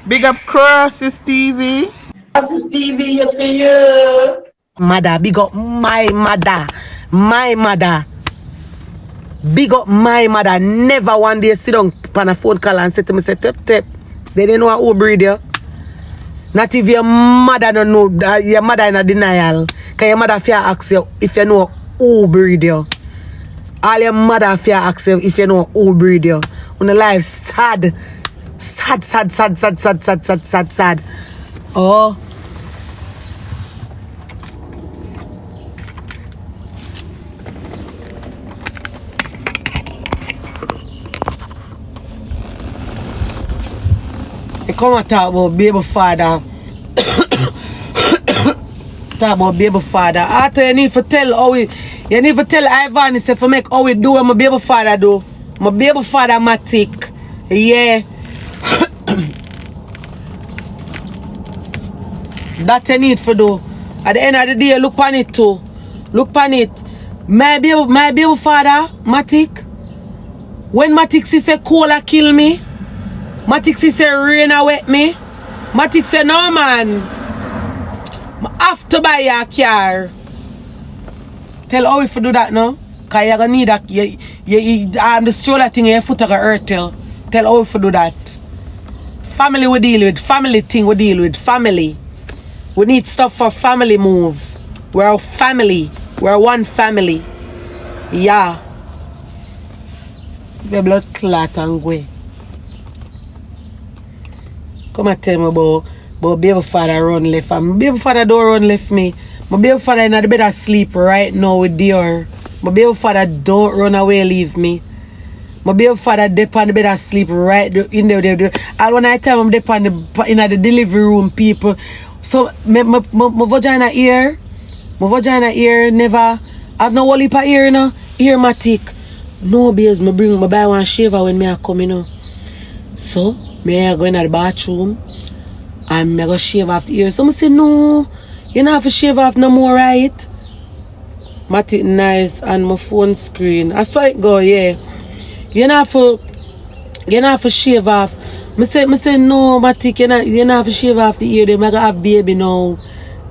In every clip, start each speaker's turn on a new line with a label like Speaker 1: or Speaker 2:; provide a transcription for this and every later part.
Speaker 1: Big up Crosses TV.
Speaker 2: Crosses TV, you feel?
Speaker 3: Mother, big up my mother. My mother. Big up my mother. Never one day sit down on a phone call and say to me, say, Twep. They didn't know who breed you. Not if your mother don't know, your mother in a denial. Because your mother fear ask you if you know who breed you. All your mother fear ask you if you know who breed you. When the life sad. Sad. Oh. You come and talk about Babyfather. Talk about Babyfather. After you need to tell how we, you need to tell Ivan if you make how we do what my Babyfather do. My Babyfather matic. Yeah. That you need to do. At the end of the day, look on it too. Look on it. My Babyfather, Matic. When Matic say cola kill me. Matic say rain wet me. Matic say no man. I have to buy a car. Tell how if you do that now. Cause you're gonna need that. The stroller thing your foot are gonna hurt you. Tell how if you do that. Family we deal with. Family thing we deal with. Family. We need stuff for family move. We're a family. We're one family. Yeah. The blood clot and go. Come and tell me about Babyfather run left. And Babyfather don't run left me. My Babyfather in the bed asleep right now with Dior. My Babyfather don't run away leave me. My Babyfather dip on the bed asleep right in there. And when I tell him dip on in the delivery room people. So my vagina ear never have no whole heap of ear, you know. Ear matic. No babes, me buy one shaver when me a come, you know. So me I go in the bathroom and me go shave off the ear. So me say no, you don't have to shave off no more, right? Matic nice and my phone screen. I saw it go, yeah. You don't have to shave off. Me say no, Matic, you don't have to shave off the ear. They might have baby now.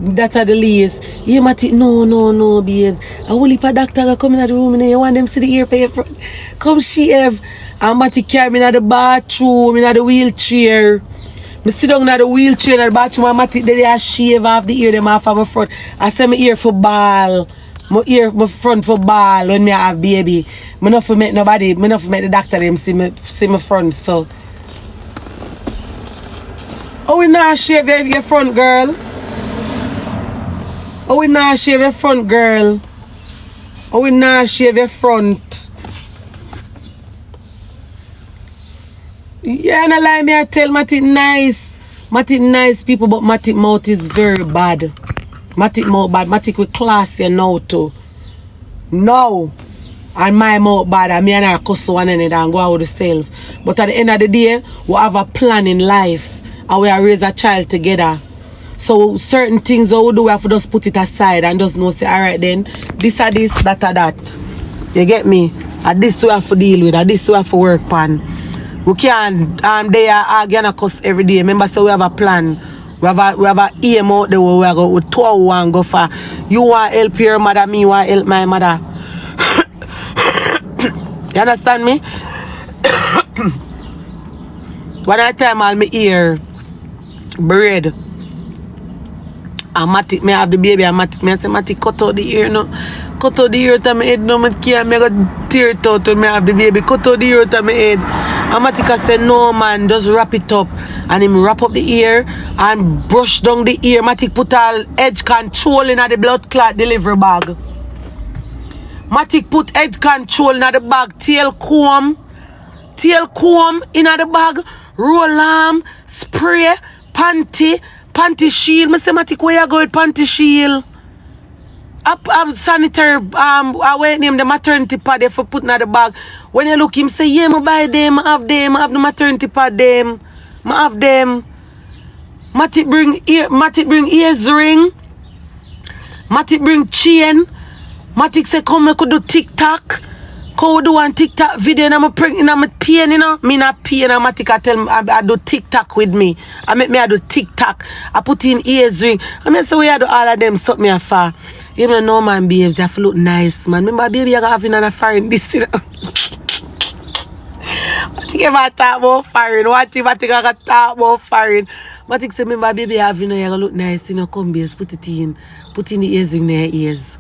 Speaker 3: That are the least. Yeah, Matic, no, babes. I will if a doctor come in the room and you want them to see the ear for your front. Come shave. And Matic carry me in the bathroom, in the wheelchair. Me sit down in the wheelchair in the bathroom and Matic they shave off the ear them off of my front. I say my ear for ball. My front for ball when me have baby. Me not for make nobody, me not for make the doctor them see my front, so. Oh, we not shave your front, girl. Oh, we not shave your front, girl. Oh, we not shave your front. Yeah, no lie me, I tell Matic nice. Matic nice people, but Matic mouth is very bad. Matic mouth bad. Matic with class you now too. No. And my mouth bad and me and I cuss one another and go out with the self. But at the end of the day, we have a plan in life. And we are raise a child together. So certain things we do, we have to just put it aside and just know say, alright then, this or this, that or that. You get me? And this we have to deal with, and this we have to work on. We can't they are arguing and cuss every day. Remember, so we have a plan. We have a aim out there where we are going to want go for. You want to help your mother, me want to help my mother. You understand me? When I time all me ear bread and Matic me have the baby and Matic me I say Matic cut out the ear no. Cut out the ear to my head no me can't me go tear it out when me have the baby. Cut out the ear to my head. And Matic I say no man, just wrap it up. And him wrap up the ear and brush down the ear. Matic put all edge control in the blood clot delivery bag. Matic put edge control in the bag, tail comb in the bag, roll arm, spray, panty shield. Me say Matic where you go with panty shield? Up sanitary I wait name the maternity pad they for put in the bag. When you look him say yeah I buy them, I have the maternity pad them. I have them. Matic bring ears ring. Matic bring chain. Matic say come I could do TikTok. how do one TikTok video and I'm pregnant, I'm pain, you know? Me not pain, I'm I tell me I do TikTok with me. I do TikTok. I put in ears ring. I say we I do all of them suck me afar. You don't know man babes, they have to look nice, man. Remember baby I got having an affair in this, you know? I think I talk about foreign. What if I think I got talk about foreign? I think say remember baby having you know, look nice, you know, come babes, put it in. Put in the ears in their ears.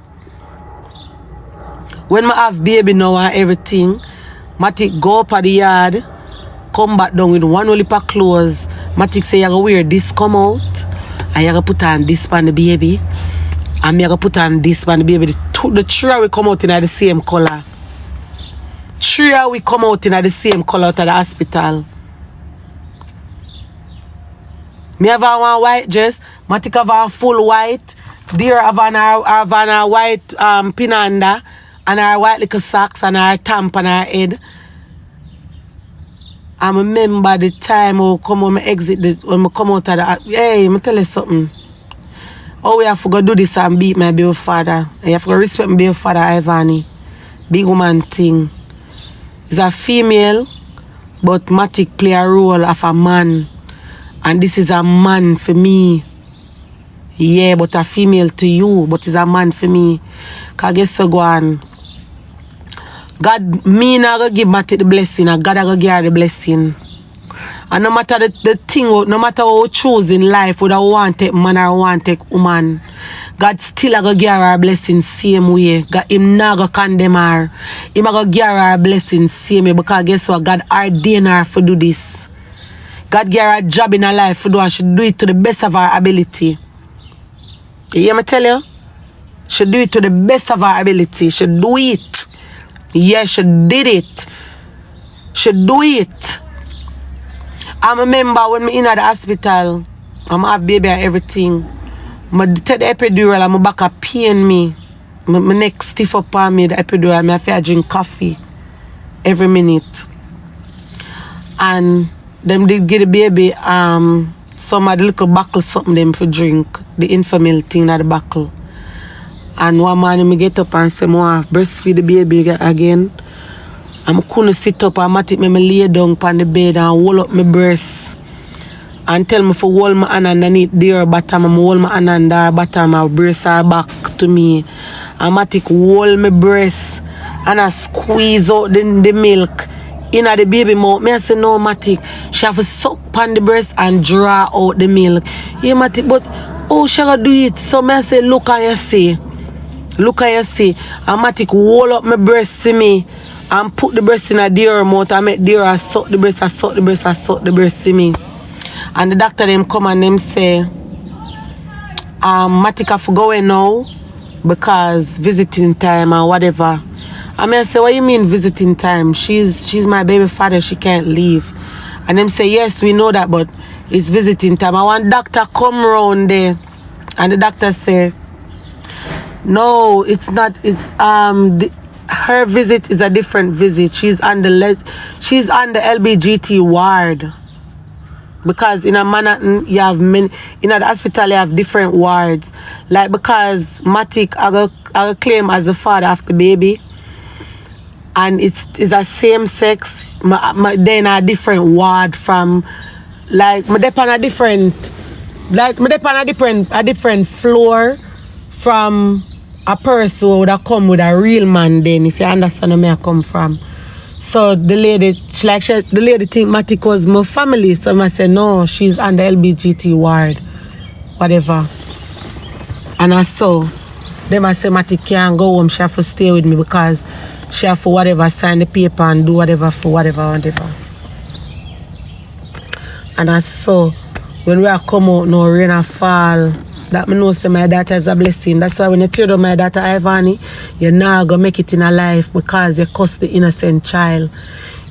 Speaker 3: When I have baby now and everything, Matic go up at the yard, come back down with one only pair of clothes. Matic say, you gotta wear this come out, and you gotta put on this for the baby, and me gotta put on this for the baby. The three will come out in the same color. Three will come out in the same color out of the hospital. Me have one white dress, Matic have a full white, dear have a white pinanda, and her white little socks and her tamp on her head. I remember the time when I exit when I come out of the hey, me tell you something. Oh, we have to go do this and beat my baby father. I have to respect my baby father, Vany. Big woman thing. He's a female, but Matic play a role of a man. And this is a man for me. Yeah, but a female to you, but it's a man for me. Cause guess so go on. God, me not gonna give Matic the blessing, and God gonna give her the blessing. And no matter the thing, no matter what we choose in life, whether we want to take man or we want to take woman, God still gonna give her a blessing same way. God, him not gonna condemn her. Him gonna give her a blessing same way because guess what? God ordained her to do this. God give her a job in her life to do and she do it to the best of her ability. You hear me tell you? She do it to the best of her ability. She do it. Yeah, she did it. She do it. I remember when me in the hospital, I'm have baby and everything. I take the epidural and my back a pain me. My neck stiff up on me, the epidural. I have to drink coffee every minute. And them did give the baby some of the little buckle something them for drink. The infamil thing at the buckle. And one morning I get up and say, I want to breastfeed the baby again. I couldn't sit up and I lay down on the bed and hold up my breast. And tell me to hold my hand underneath their bottom. I hold my hand under her bottom and breast her back to me. And I hold my breast and I squeeze out the milk in the baby mouth. I say, no, Matic, she have to suck on the breast and draw out the milk. Yeah, Matic, but oh, she got to do it. So I say, look and you see. Look and you see. And Matic hold up my breast to me and put the breast in a dear mouth and make dear suck the breast, I suck the breast, I suck the breast to me. And the doctor them come and them say, Matic have to go away now because visiting time or whatever. I say, what you mean visiting time? She's my baby father, she can't leave. And them say, yes, we know that, but it's visiting time. I want doctor come round there. And the doctor say, no, it's not. It's her visit is a different visit. She's on the LBGT ward. Because in a Manhattan, you have in the hospital you have different wards. Like because Matic I claim as the father of the baby. And it's a same sex. Then a different ward from like me dep on a different floor from a person who would have come with a real man then, if you understand where I come from. So the lady think Matic was my family. So I said, no, she's on the LBGT ward. Whatever. And I saw them I say Matic can't go home, she have to stay with me because she have to whatever, sign the paper and do whatever for whatever. And I saw when we are come out now, rain and fall, that me know say my daughter is a blessing. That's why when you tell my daughter Vany, you're not going to make it in her life because you curse the innocent child.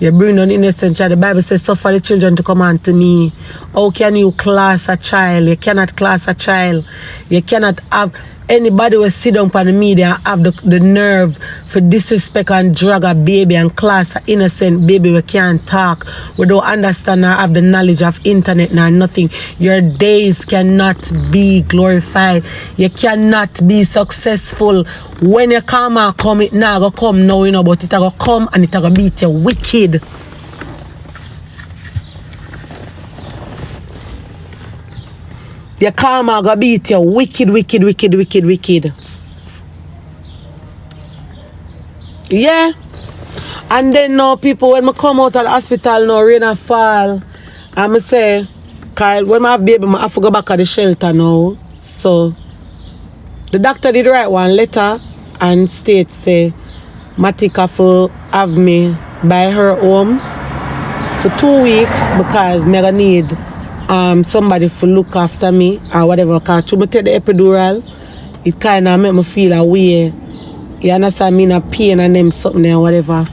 Speaker 3: You bring an innocent child. The Bible says, suffer the children to come unto me. How can you class a child? You cannot class a child. You cannot have anybody will sit down on the media and have the nerve for disrespect and drag a baby and class an innocent baby we can't talk, we don't understand or have the knowledge of internet nor nothing. Your days cannot be glorified. You cannot be successful. When your karma come, it now go come now, you know, but it go come and it go beat you wicked. Your karma go beat you wicked, wicked, wicked, wicked, wicked. Yeah. And then now people, when I come out of the hospital now, rain and fall, I say, Kyle, when I have baby, I have to go back to the shelter now. So, the doctor did write one letter and state, say, Matika for have me by her home for 2 weeks because me gonna need somebody to look after me or whatever. Because to me take the epidural, it kind of make me feel a way. You understand me in a pain and them something or whatever.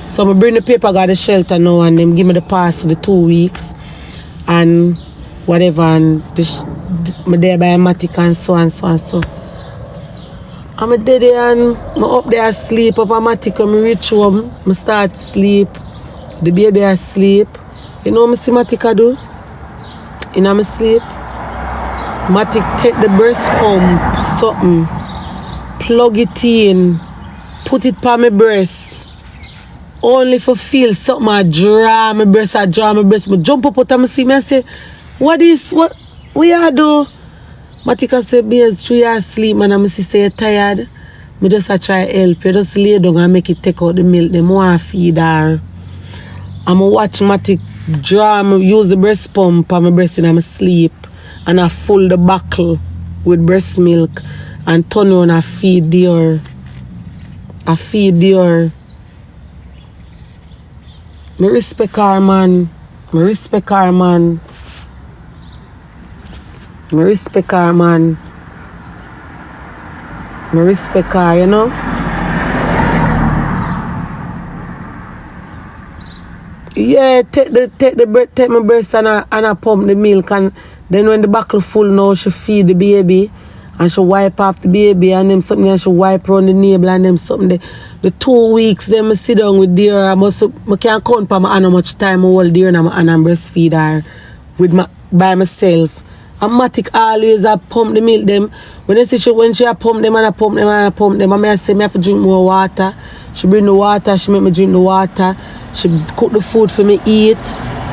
Speaker 3: So I bring the paper, got the shelter now and them give me the pass for the 2 weeks and whatever, and me there by Matic and so and so and so. I'm there and I'm up there asleep up at Matic when I reach home, I start sleep, the baby asleep. You know what I see Matic do? In my sleep, Matic take the breast pump, something, plug it in, put it on my breast, only for feel something I draw my breast, I jump up out of my seat, me I say, what you do? Matic say, Bears, through your sleep, man, and I say, you're tired, me just try help you, just lay down and make it take out the milk, them want to feed her. I'm watch Matic draw, use the breast pump on my breast and I'm sleep. And I full the buckle with breast milk and turn around and feed her. I feed her. Me respect her, man. Me respect her, man. Me respect her, man. Me respect her, you know? Yeah, take my breast and I pump the milk, and then when the buckle full now, she feed the baby and she wipe off the baby and them something, and she wipe around the navel and them something. The 2 weeks then I sit down with dear, I can't count for my how much time I hold dear and I breastfeed her by myself. And Matic always I pump the milk them. When she pump them and I pump them and I pump them, I say I have to drink more water. She bring the water, she make me drink the water. She cook the food for me eat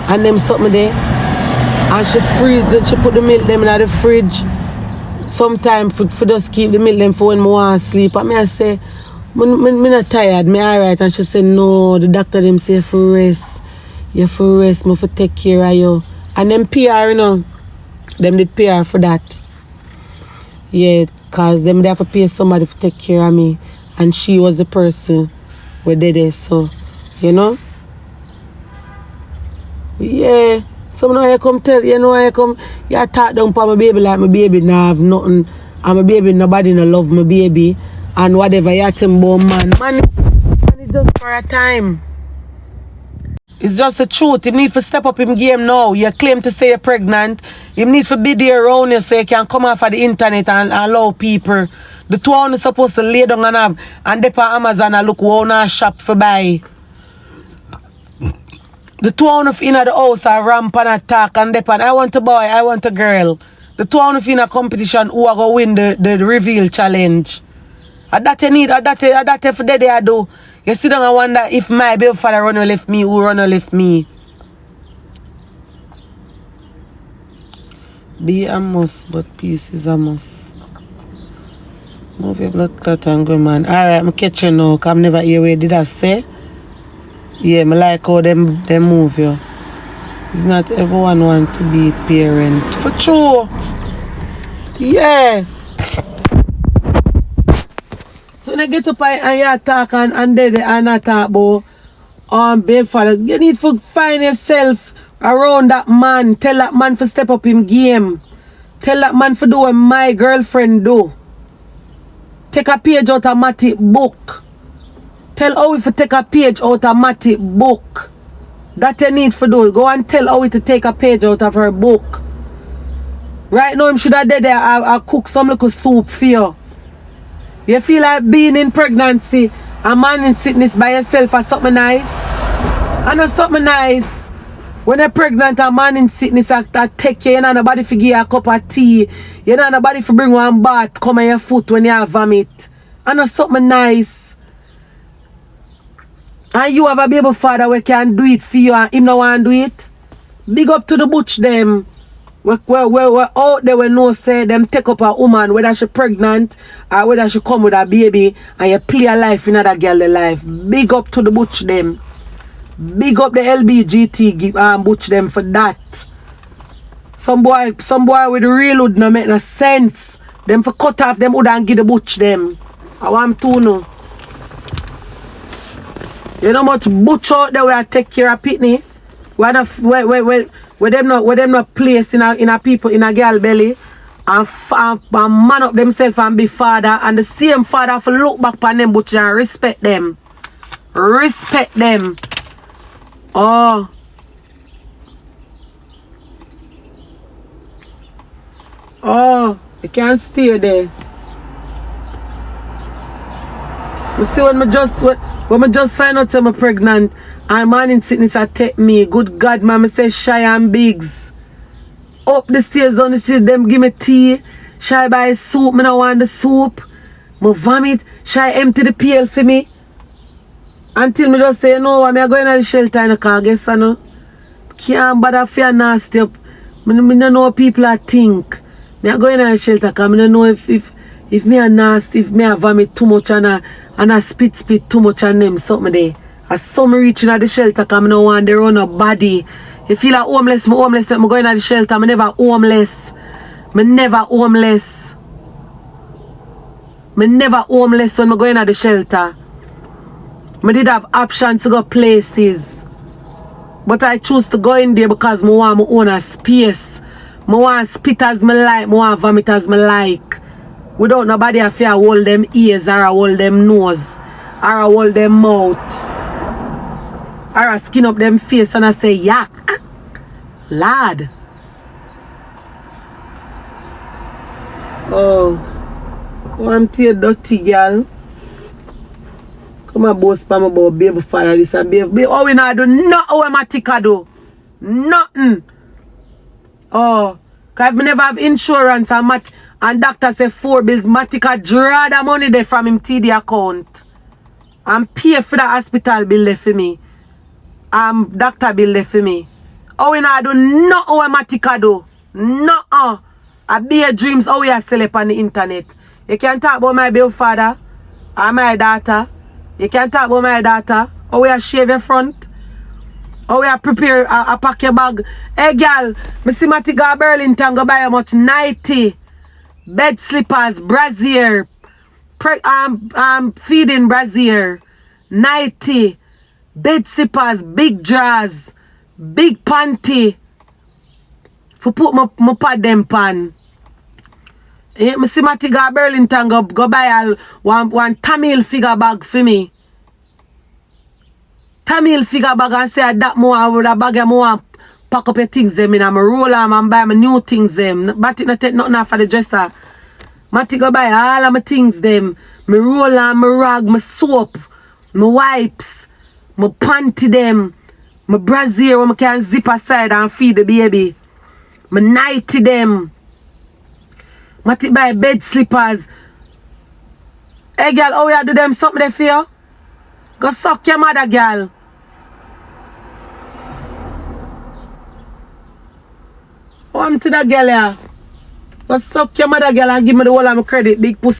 Speaker 3: and them something there. And she freeze it, she put the milk them in the fridge. Sometimes for just keep the milk them for when I want to sleep. And I say, I'm not tired, I'm alright. And she said, no, the doctor them say for rest. You for rest, me for take care of you. And them PR, you know, them did PR for that. Yeah, because them they have to pay somebody to take care of me. And she was the person who did it, so, you know? Yeah. So now I come tell you know I come you talk down for my baby like my baby now have nothing and my baby nobody no love my baby and whatever you tell me about man it's just for a time. It's just the truth. You need to step up in game now. You claim to say you're pregnant. You need to be there around you so you can come off of the internet and allow people. The two are supposed to lay down and have and dip on Amazon and look who on shop for buy. The two of in the house are ramp and attack and depend. I want a boy, I want a girl. The two of in a competition who are going to win the reveal challenge. And that you need, and that for the day I do. You sit down and wonder if my baby father run or left me, who run or left me. Be a must, but peace is a must. Move your blood clot and go, man. Alright, I'm catching now, because I'm never hear where did I say. Yeah, I like how them move you. It's not everyone want to be parent. For sure. Yeah. So when I get up and you talk and then I talk about Babyfather, you need to find yourself around that man. Tell that man to step up in game. Tell that man to do what my girlfriend do. Take a page out of Matty book. Tell Howie to take a page out of Matty book. That you need to do. Go and tell Howie to take a page out of her book. Right now, him should have did there. I cook some little soup for you. You feel like being in pregnancy, a man in sickness by yourself or something nice? I know something nice. When you're pregnant, a man in sickness that take you know nobody for give you a cup of tea. You know nobody for bring one bath, come on your foot when you have vomit. I know something nice. And you have a baby father who can do it for you and him no want to do it. Big up to the Butch them. We're out there we know say them take up a woman whether she pregnant or whether she come with a baby and you play a life in other girl life. Big up to the Butch them. Big up the LBGT Butch them for that. Some boy with the real would no make no sense. Them for cut off them would and give the Butch them. I want to know. You know much Butch out there where I take care of Pitney. Where them not place in a people in a girl belly and man up themselves and be father and the same father for look back on them Butch and respect them. Respect them. Oh. Oh, you can't stay there. You see when I just find out I'm pregnant and man in sickness I take me. Good God, mama say Shy and Bigs. Up the stairs, down the stairs, them give me tea. Shy buy soup, me no want the soup. Me vomit. Shy empty the pail for me. Until me just say, you know what, I'm going to the shelter in the car, guess I know. Can't bother for nasty up. I don't know what people are think. I'm going to the shelter because I don't know if me a nasty, if me a vomit too much and a spit too much and them something there. As some reaching at the shelter because I don't want their own body. You feel like homeless, I'm going to the shelter. I'm never homeless. I'm never homeless. I'm never homeless when I'm going to the shelter. I did have options to go places. But I choose to go in there because I want my own space. I want to spit as I like. I want to vomit as I like. Without nobody I fear hold them ears or hold them nose. Or hold them mouth. Or I skin up them face and I say yak. Lad. Oh. I'm to your dirty girl. Come on, boss, spam about baby father, this and baby. Oh, we not do nothing with Matika do. Nothing. Oh, because I never have insurance and doctor say 4 bills. Matika draw the money there from him TD account. And pay for the hospital bill there for me. Doctor bill there for me. Oh, we not do nothing with Matika do. Nothing. I be a dreams, oh, we are sell up on the internet. You can talk about my baby father or my daughter. You can talk about my daughter. How we are shave your front. How we are prepare a pack your bag. Hey girl, me see Matty go to Burlington go buy how much 90 bed slippers, brassiere, feeding brassiere, 90 bed slippers, big drawers, big panty. For put my pad them pan. Me see Matty go to Burlington go buy one Tamil figure bag for me. Tamil figure bag and say that more with a bag more pack up your things them in and roll them and buy my new things them. But it not take nothing off for the dresser. Matty go buy all of my things them. Me roll them, my rag, my soap, my wipes, my panty them, my brassiere where I can zip aside and feed the baby. My nighty them. Matty buy bed slippers. Hey girl, how you do them something there for you? Go suck your mother, girl. Oh, I'm to that girl here. Go suck your mother, girl, and give me the whole of my credit, big pussy.